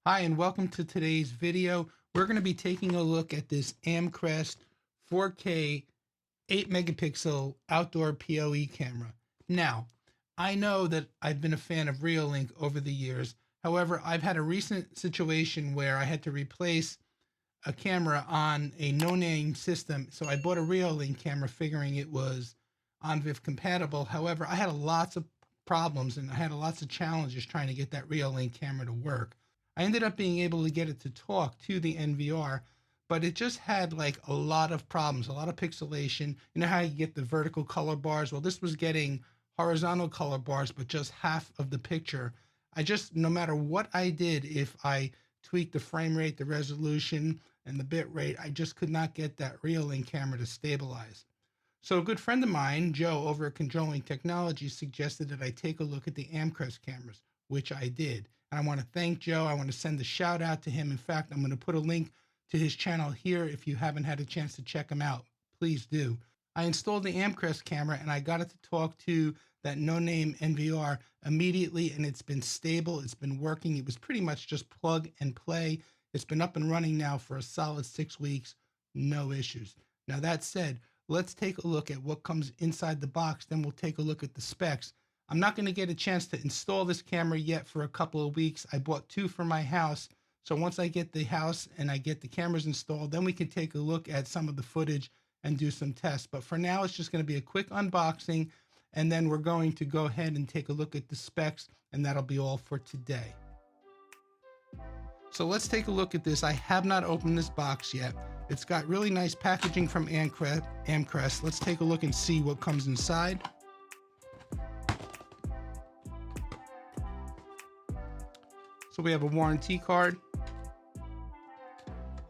Hi, and welcome to today's video. We're going to be taking a look at this Amcrest 4K 8 megapixel outdoor PoE camera. Now, I know that I've been a fan of Reolink over the years. However, I've had a recent situation where I had to replace a camera on a no-name system. So I bought a Reolink camera figuring it was OnVIF compatible. However, I had lots of problems and I had lots of challenges trying to get that Reolink camera to work. I ended up being able to get it to talk to the NVR, but it just had like a lot of problems, a lot of pixelation. You know how you get the vertical color bars? Well, this was getting horizontal color bars, but just half of the picture. No matter what I did, if I tweaked the frame rate, the resolution, and the bit rate, I just could not get that Reolink camera to stabilize. So a good friend of mine, Joe, over at Cajoling Technology, suggested that I take a look at the Amcrest cameras, which I did. And I want to thank Joe. I want to send a shout out to him. In fact, I'm going to put a link to his channel here. If you haven't had a chance to check him out, please do. I installed the Amcrest camera and I got it to talk to that no-name NVR immediately, and it's been stable. It's been working. It was pretty much just plug and play. It's been up and running now for a solid 6 weeks. No issues. Now that said, let's take a look at what comes inside the box. Then we'll take a look at the specs. I'm not going to get a chance to install this camera yet for a couple of weeks. I bought 2 for my house. So once I get the house and I get the cameras installed, then we can take a look at some of the footage and do some tests. But for now, it's just going to be a quick unboxing. And then we're going to go ahead and take a look at the specs, and that'll be all for today. So let's take a look at this. I have not opened this box yet. It's got really nice packaging from Amcrest. Let's take a look and see what comes inside. So we have a warranty card,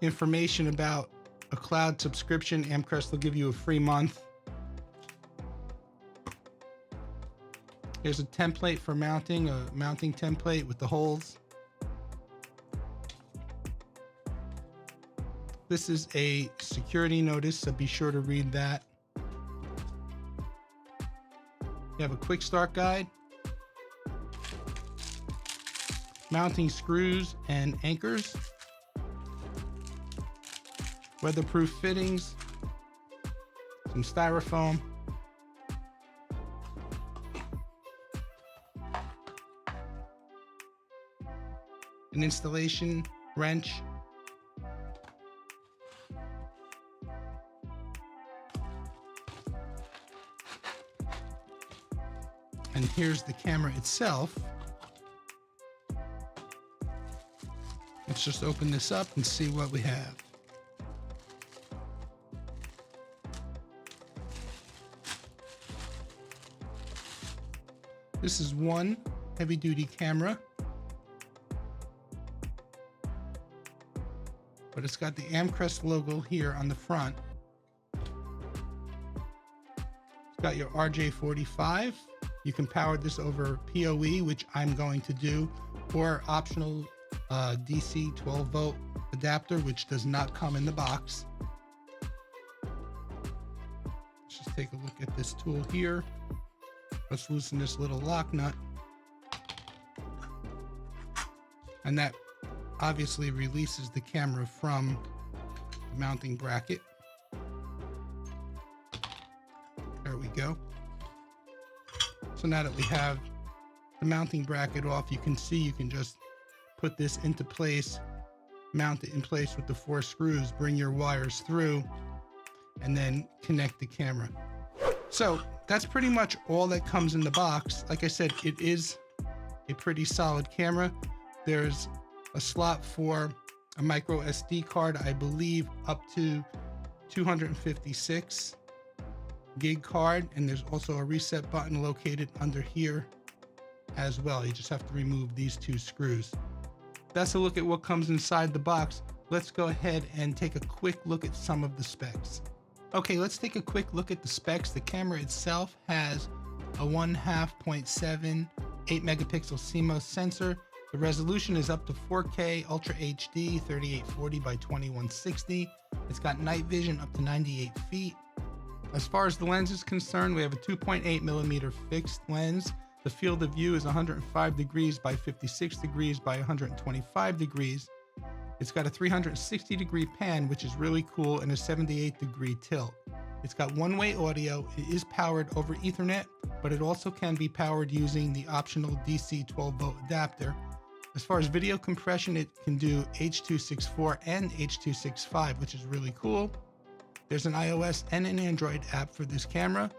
information about a cloud subscription. Amcrest will give you a free month. Here's a template for mounting, a mounting template with the holes. This is a security notice, so be sure to read that. You have a quick start guide, mounting screws and anchors, weatherproof fittings, some styrofoam, an installation wrench, and here's the camera itself. Let's just open this up and see what we have. This is one heavy-duty camera, but it's got the Amcrest logo here on the front. It's got your RJ45. You can power this over PoE, which I'm going to do, or optional DC 12 volt adapter, which does not come in the box. Let's just take a look at this tool here. Let's loosen this little lock nut. And that obviously releases the camera from the mounting bracket. There we go. So now that we have the mounting bracket off, you can see you can just put this into place, mount it in place with the 4 screws, bring your wires through, and then connect the camera. So that's pretty much all that comes in the box. Like I said, it is a pretty solid camera. There's a slot for a micro SD card, I believe up to 256 gig card, and there's also a reset button located under here as well. You just have to remove these 2 screws. That's a look at what comes inside the box. Let's go ahead and take a quick look at some of the specs. Okay, let's take a quick look at the specs. The camera itself has a 1/2.7 8 megapixel CMOS sensor. The resolution is up to 4K Ultra HD 3840 by 2160. It's got night vision up to 98 feet. As far as the lens is concerned, we have a 2.8 millimeter fixed lens The field of view is 105 degrees by 56 degrees by 125 degrees. It's got a 360 degree pan, which is really cool, and a 78 degree tilt. It's got one-way audio. It is powered over Ethernet, but it also can be powered using the optional DC 12-volt adapter. As far as video compression, it can do H.264 and H.265, which is really cool. There's an iOS and an Android app for this camera.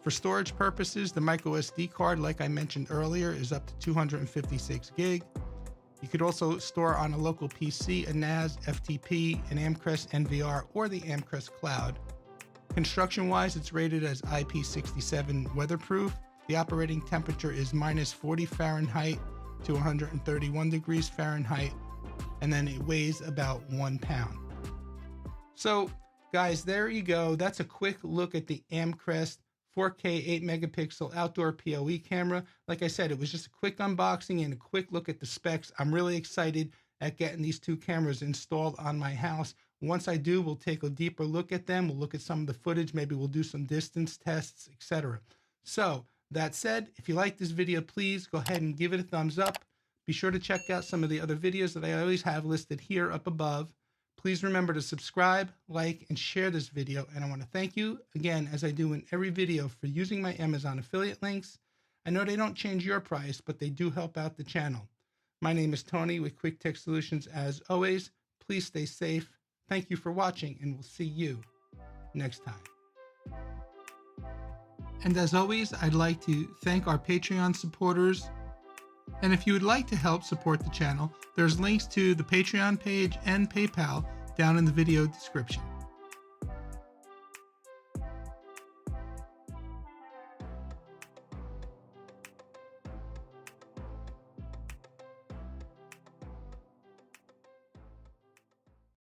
For storage purposes, the microSD card, like I mentioned earlier, is up to 256 gig. You could also store on a local PC, a NAS, FTP, an Amcrest NVR, or the Amcrest Cloud. Construction-wise, it's rated as IP67 weatherproof. The operating temperature is -40 Fahrenheit to 131 degrees Fahrenheit, and then it weighs about 1 pound. So, guys, there you go. That's a quick look at the Amcrest 4K 8 megapixel outdoor PoE camera. Like I said, it was just a quick unboxing and a quick look at the specs. I'm really excited at getting these two cameras installed on my house. Once I do, we'll take a deeper look at them. We'll look at some of the footage. Maybe we'll do some distance tests, etc. So that said, if you like this video, please go ahead and give it a thumbs up. Be sure to check out some of the other videos that I always have listed here up above. Please remember to subscribe, like, and share this video. And I want to thank you again, as I do in every video, for using my Amazon affiliate links. I know they don't change your price, but they do help out the channel. My name is Tony with Quick Tech Solutions. As always, please stay safe. Thank you for watching, and we'll see you next time. And as always, I'd like to thank our Patreon supporters. And if you would like to help support the channel, there's links to the Patreon page and PayPal down in the video description.